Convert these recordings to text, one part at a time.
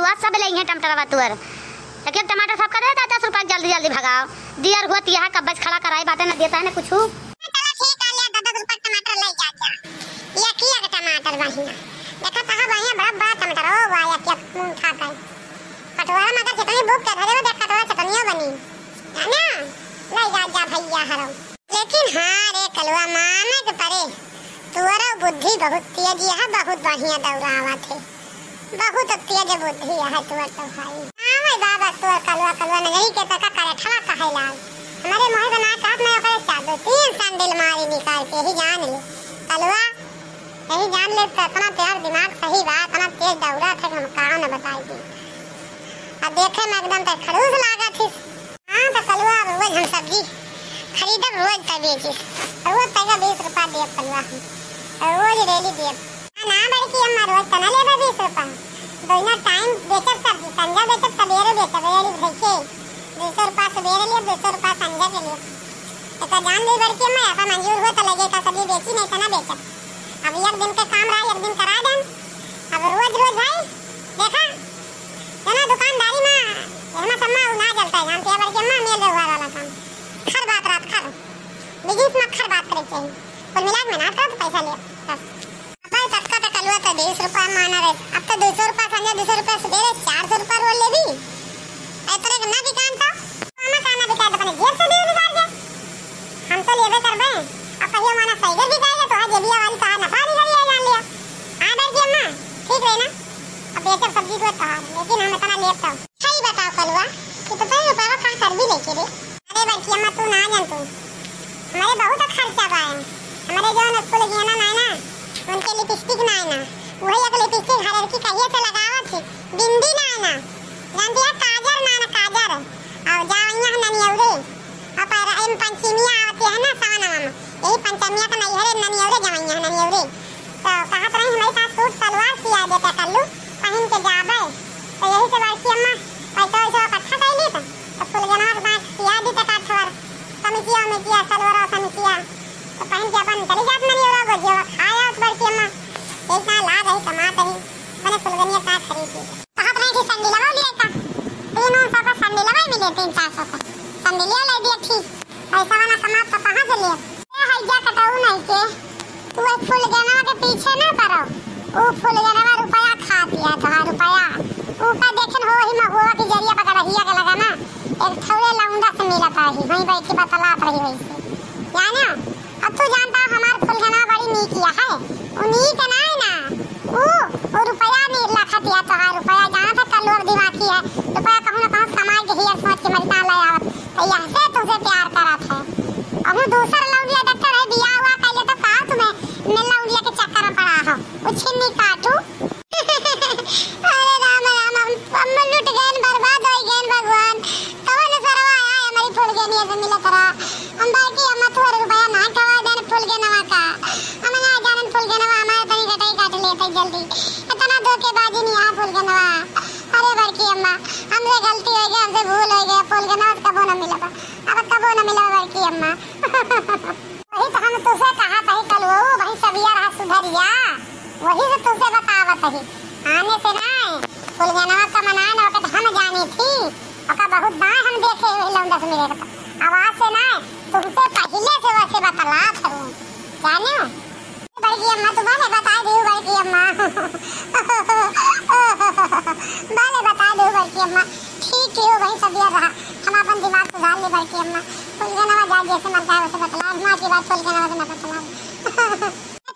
हुआ सब लेंगे टमाटर तुअर एक टमाटर सब कर देता 10 रुपया जल्दी जल्दी भगाओ दियर हुआ तिया कब्बज खड़ा कराई बातें न देता है ना कुछ चलो ठीक है ले 10 रुपया टमाटर ले जा ये किया के टमाटर बहिना देखा कहां बहिया बड़ा बड़ा टमाटर ओ वाह क्या मुंह खा गए कटोरा में चटनी बुक कर दे देख कटोरा चटनियां बनी है ना ले जा जा भैया हरो लेकिन हां रे कलवा माने के परे तुअरा बुद्धि बहुत तेज है बहुत बढ़िया दौड़ावा थे बहुत तेज बुद्धि है तुअर तो भाई हां बाबा तुअर कलवा नहीं के तका करे ठला कहेला हमारे मोह बना काट में ओकरे चादो 3 सैंडल मारी निकाल के ही जान ले कलवा यही जान ले तो अपना प्यार दिमाग सही बात अपना तेज दौड़ा थे हम कहां न बताई दी अब देखे में एकदम तो खड़ूस लागा थी हां तो कलवा रोज हम सब्जी खरीदब रोज का बेची रोज पैसा 20 रुपया दे कलवा रोज डेली दे ना बड़की अम्मा रोज तना लेबा 20 रुपया दोना टाइम बेचब सब्जी संजा बेचब सवेरे बेचब रेडी भेके 200 रुपया सवेरे लिए 200 रुपया संजा के लिए तो जान ले बड़की अम्मा अपन मंजूर हो तो लगे का सब्जी बेची नहीं तना बेचब अब एक दिन के काम रहा एक दिन करा दें अब रोज रोज भाई देखा जना दुकानदारी में रहना सम्मा ना चलता है जानते हैं बड़की अम्मा मेल व्यवहार वाला काम खर बात रात खर बिजनेस में खर बात करे चाहिए कुल मिला के ना तो पैसा ले बस अपन तटका तो कलवा तो 20 रुपया माना रहे अब तो 200 रुपया संजय 200 रुपया सवेरे 400 रुपया रोल ले भी ऐतरे ना दुकान तो मामा खाना बिका तो अपने जेब से भी निकाल दे हम तो लेबे करबे अब कहियो माना सही भी जाएगा तो आज जेबिया वाली का नफा निकल लिया जान लिया आ बड़की अम्मा ठीक है ना अब बेचब सब्जी को कहा लेकिन हम इतना लेता सही बताओ कलवा कि तो पैसा रुपया का कर भी लेके रे अरे बड़की अम्मा तू ना जान तू हमारे बहुत खर्चा बा हमारे जो स्कूल गया ना उनके लिपस्टिक ना आना वही एक लिपस्टिक हर की कहिए से लगावा थी बिंदी ना आना जानती है काजर ना काजर और जावैया ननी औरे अब एम पंचमिया आती है ना सावनवा में यही पंचमिया का नहीं है ननी औरे जावैया ननी औरे तो कहा तो नहीं हमारे पास सूट सलवार सिया देता कल्लू पहन के जाबे तो यही से बड़की अम्मा पैसा वैसा इकट्ठा कर ली तो फुल जना के पास सिया दी तक अठवर कमिटिया में किया सलवार समितिया तो पहन के अपन चली जात नहीं होगा गोजिया खाया उस बड़की अम्मा एक ना ला रही कमात रही मैंने फुलगनिया का खरीदी कहा तो नहीं कि संडी लगा लिया का 300 का संडी लगा मिले 300-400 का संडी ले ले दिया ठीक पैसा वाला कमा तो कहां से ले ए हैया कटाऊ नहीं के तू एक फुलगना के पीछे ना पड़ो वो फुलगना रुपया खा दिया 10 रुपया ऊपर देखन हो ही महुआ की जरिया पकड़ हिया के लगा ना एक थोड़े लाउंडा से मिला था ही वहीं बैठी बतलात रही वैसे जाना अब तू जानता हमार फुलगना बड़ी नीकिया है उन्हीं का ना है ना वो रुपया नहीं रखा दिया तो 10 रुपया जहां तक कलोर दिमागी है रुपया कहूं ना कहूं समाज के हियर सोच के मरता ले आवत तो यहां से तुझे प्यार करत है अब दूसरा लौंडिया डॉक्टर है बियाह हुआ पहले तो कहा तुम्हें मैं लौंडिया के चक्कर में पड़ा हूं वो छिन्नी काटू अरे राम राम हम लुट गए बर्बाद हो गए भगवान कवन सरवा आया हमारी फुलगनिया से मिला करा हम बाकी अम्मा तो रुपया ना कवा देन फुलगनवा का हम ना जानन फुलगनवा हमारे तनी कटाई काट लेते जल्दी इतना धोखेबाजी नहीं आ फुलगनवा अरे बड़की अम्मा हमसे गलती हो गई हमसे भूल हो गई फुलगनवा कबो ना मिला अब कबो ना मिला बड़की अम्मा वही तो हम तुझसे कहा था कल वो भाई सबिया रहा सुधरिया वही से तुझसे बतावत है आने से ना फुलगनवा का मनाना वक्त हम जानी थी और बहुत बार हम देखे वही लौंडा से मिले आवाज से ना तुमसे पहले से वैसे बतलात हूं जानो बड़की अम्मा तुम्हारे बता दो बड़की अम्मा बाले बता दो बड़की अम्मा ठीक है भाई सबिया रहा हम अपन दिमाग सुधार ले बड़की अम्मा फुलगनवा जा जैसे मन चाहे वैसे बतला मां की बात फुलगनवा से मत बतला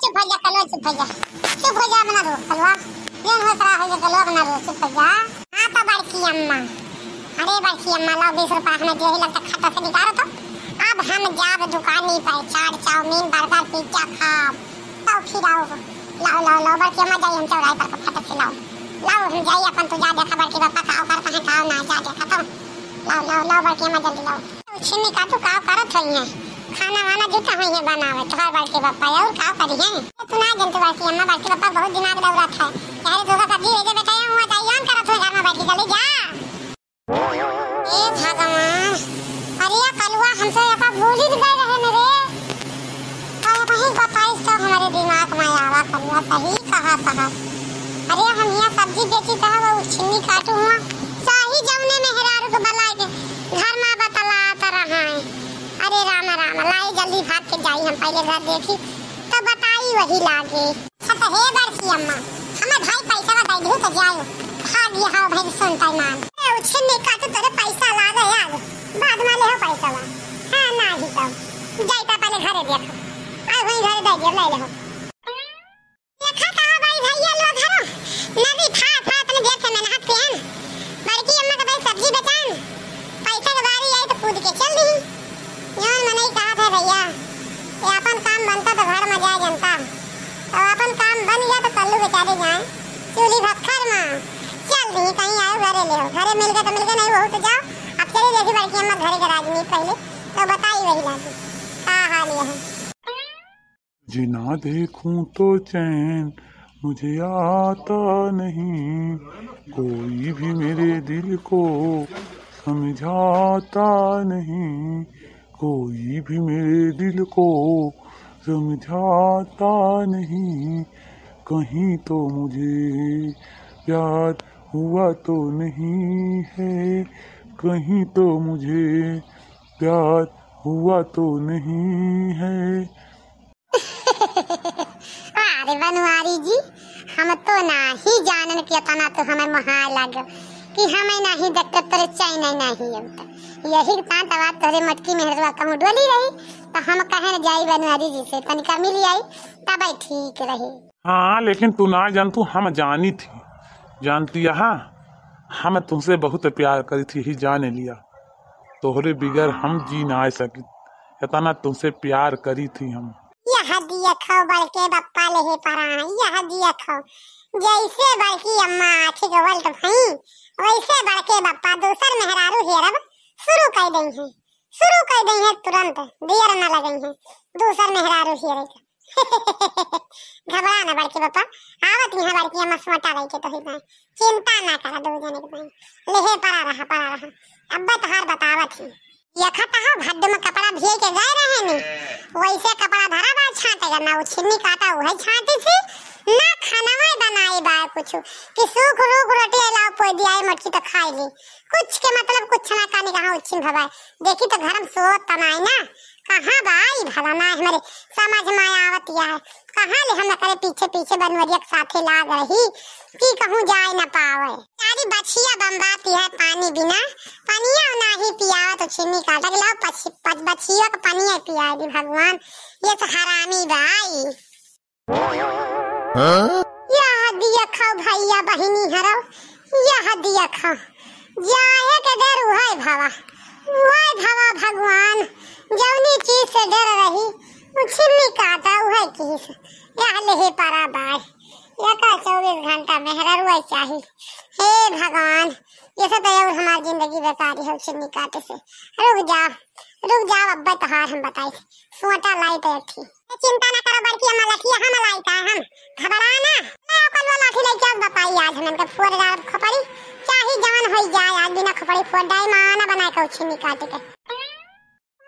चुप हो जा कलो चुप हो जा बना दो कलवा दिन हो तरह हो जा कलवा बना दो चुप हो जा हां तो बड़की अम्मा अरे बड़की अम्मा लो 20 रुपया हमें जो ही लगता खाता से निकालो तो अब हम जाब दुकानी पर चाट चाउमीन बर्गर पिज्जा खाओ तो खिलाओ लाओ बड़की अम्मा जाइए हम चौराहे पर खाता खिलाओ लाओ हम जाइए अपन तो जा देखा बड़की पापा खाओ कर कहां खाओ ना जा देखा तो लाओ बड़की अम्मा जल्दी लाओ छिन्नी का तो खाओ करत होई है खाना वाना जुटा होई है बनावे तो बड़की पापा और खाओ करी है तू ना जानते बड़की अम्मा बड़की पापा बहुत दिमाग दौड़त है यार दोगा सब्जी भेजे बेटा हुआ चाहिए करत हो घर में बैठी जल्दी जा ए भगवान अरे कलवा हमसे यका भूल ही गए रहे मेरे और वही बताइस तो हमारे दिमाग में आवा कलवा सही कहा अरे हम यहाँ सब्जी बेची था वो छिन्नी काटू हुआ सही जमने में हेरारू को बला के घर में बतलाता रहा है। अरे राम राम लाई जल्दी भाग के जाई हम पहले घर देखी तो बताई वही लागे। अच्छा हे बरकी अम्मा हमें भाई पैसा बता दे तो जाओ भाग यहाँ भाई सुनता मान ए छिन्नी काटू तेरे पैसा लागे यार बाद में ले हो पैसा ला हां ना ही तो जाईता पहले घरे देखो आ वही घरे दे दे ले ले देखा कहां भाई भैया लोग घरो नदी था तने देखे मैंने हाथ पे हैं बड़की अम्मा का भाई सब्जी बेचान पैसा के बारी आई तो कूद के चल दी यार मैंने ही कहा था भैया ये अपन काम बनता तो घर में जाए जनता और अपन काम बन गया तो कल्लू बेचारे जाए चूल्ही भक्खर में चल दी कहीं आए घरे ले घरे मिल गए तो मिल गए नहीं वो तो जाओ अब चली देखी बड़की अम्मा घरे के राजनीति पहले तो बताई वही लागी का हाल है जी ना देखूं तो चैन मुझे आता नहीं कोई भी मेरे दिल को समझाता नहीं कोई भी मेरे दिल को समझाता नहीं कहीं तो मुझे प्यार हुआ तो नहीं है कहीं तो मुझे प्यार हुआ तो नहीं है। अरे बनवारी जी हम तो ना ही जानन के तना तो हमें महा लग कि हमें नहीं देखते तेरे चैन नहीं अब यही ता तवा तोरे मटकी में हरवा कहूं डोली रही तो हम कहे जाई बनवारी जी से तनिका मिली आई तब ठीक रही। हाँ लेकिन तू ना जान तू हम जानी थी जानती है हम तुमसे बहुत प्यार करी थी ही जाने लिया तोहरे बिगर हम जी ना सकी इतना तुमसे प्यार करी थी हम। यह दिया खाओ बड़के बप्पा ले परा यह दिया खाओ जैसे बड़की अम्मा आखी गोवल तो भई वैसे बड़के बप्पा दूसर मेहरारू हेरब शुरू कर दई है तुरंत देर न लगई है दूसर मेहरारू हेरे घबरा ना बड़के बप्पा आवत यहाँ बड़की अम्मा सोटा रही के तो ही चिंता ना करा दो जने के भाई लेहे परा रहा अब तहार बतावत ही यखत हो भद्द में कपड़ा भिए के गए रहे नी वैसे कपड़ा धरा बा छाटेगा ना वो छिन्नी काटा वही छाटी थी ना खाना में बनाई बा कुछ कि सूख रूख रोटी लाओ पोई दिया मटकी तो खाई ली कुछ के मतलब कुछ ना काने कहां उछिन भवाई देखी तो घर में सोत तनाई ना कहां भाई भला ना हमारे समझ में आवत है कहां ले हम करे पीछे पीछे बनवरिया के साथे लाग रही कि कहूं जाए ना पावे सारी बछिया बम्बाती है पानी बिना पानिया नहीं पियावा तो छिन्नी काटा के लाओ बछिया का पानी पिया दी भगवान ये तो हरामी भाई। यह दिया खाओ भैया बहिनी हरो यह दिया खाओ जाए के डर उहाय भावा भगवान जौनी चीज से डर रही वो छिन्नी काटा उहाय चीज यह ले पारा बाय यह का 24 घंटा मेहरा रुआ चाहिए हे भगवान ये सब तो हमारी जिंदगी बेकार है छिन्नी काटे से। रुक जाओ अब्बा तहार हम बताई सोटा लाई तो थी चिंता ना करो बड़की अम्मा लखिया हम लाई का हम घबरा ना मैं कल वाला लाठी लेके आज बताई आज हम के फोड़ डाल खपड़ी चाहे जवान हो जाए आज बिना खपड़ी फोड़ डाई माना बनाए के छिन्नी काटे के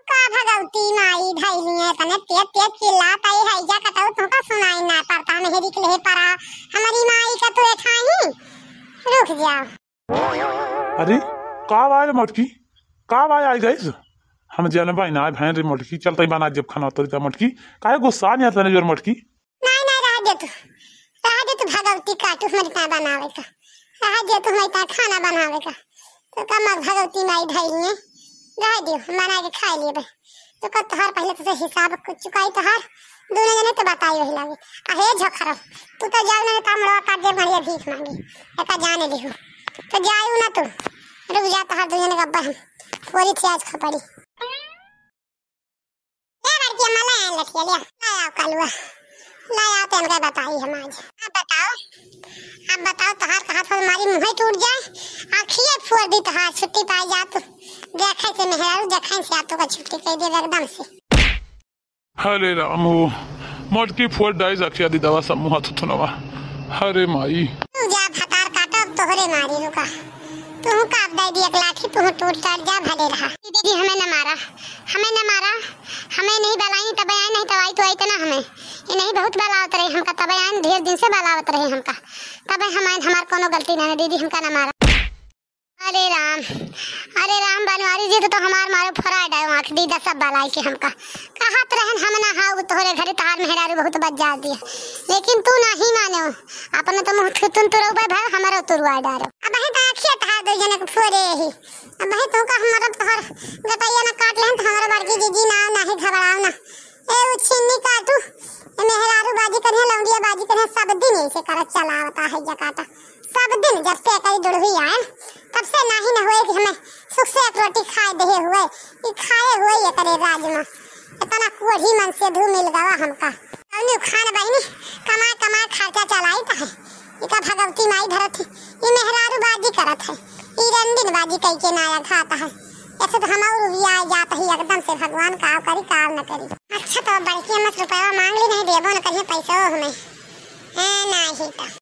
का भगवती माई धैलिए तने तेज चिल्लाता है जा कतौ तुमका सुनाई ना पड़ता नहीं निकले परा हमारी माई का तो एठाई रुक जाओ। अरे का आवाज मटकी का आवाज आई गई हम जाने भाई ना भैन रे मटकी चलते बना जब खाना तो मटकी काहे गुस्सा नहीं आता ने जोर मटकी नहीं रह दे तू भगवती काटू मत का बनावे का रह दे तू मत खाना बनावे का तो कम भगवती माई धैलिए रह दे बना के खा लिए तो कब तोहार पहले तो हिसाब कुछ चुकाई तोहार दोनों जने तो बताई वही लागे अहे झखरा तू तो जाओ ना काम लवा काट दे बढ़िया भीख मांगे एका जाने दिहो तो जाऊ ना तू रुक जा तोहार दोनों जने गब्बा हम पूरी थी आज खपड़ी ए लड़की मला लठिया ले लाया कलवा लाया तो हमके बताई हम आज अब बताओ तोहार कहा था हमारी मुंह टूट जाए आखिए फोड़ दी तोहार छुट्टी पाई जा तो देखे से मेहरारू देखे से आतो का छुट्टी कर दे एकदम से। हरे राम मटकी फोड़ डाई जाके दी दवा सब मुंह तो नवा हरे माई तू जा फटार काटो तोहरे मारी रुका तू काट दे दी एक लाठी तू टूट काट जा भले रहा दीदी हमें न मारा हमें नहीं बलाई तब आई नहीं तवाई तो आई तना हमें ये नहीं बहुत बलावत रहे हमका, तब आइन ढेर दिन से बलावत रहे हमका, तब हम आइन हमार कोनो गलती नहीं दीदी, हमका ना मारा। अरे राम बनवारी जी तो हमार मारे फराड है आँख दीदा सब बलाई के हमका कहत रहन हम ना हाउ तोहरे घरे तहार मेहरारू बहुत बज्जा दिया, लेकिन तू नहीं मानो अपने तो मुंह थुतुन तुरौ भाई हमारा तुरवा डारो। अब है ताखिया तहार दो जने के फोरे ही, अब है तू का हमारा तोहर गटैया ना काट लेन तो हमारा बड़की दीदी ना नहीं घबराओ ना, ए उछिन्नी काटू मेहरारू बाजी करे लौंडिया बाजी करे सब दिन ऐसे कर चलावता है जकाता सब दिन, जब से कई दुड़वी आए तब से नहीं न हुए कि हमें सुख से एक रोटी खाए दे हुए, ये खाए हुए ये करे राजमा इतना कोढ़ी मन से धू मिल गवा हमका कौनी खान बहनी कमा खर्चा चलाई था है, इका भगवती माई धरत है, ये मेहरारू बाजी करत है, ये रंडीन बाजी कई के नाया खाता है, ऐसे तो हमारू भी आ जाता ही एकदम से भगवान का करी काल न करी। अच्छा तो बड़की मत रुपया मांग ली नहीं देबो न कहीं पैसा हमें है नहीं तो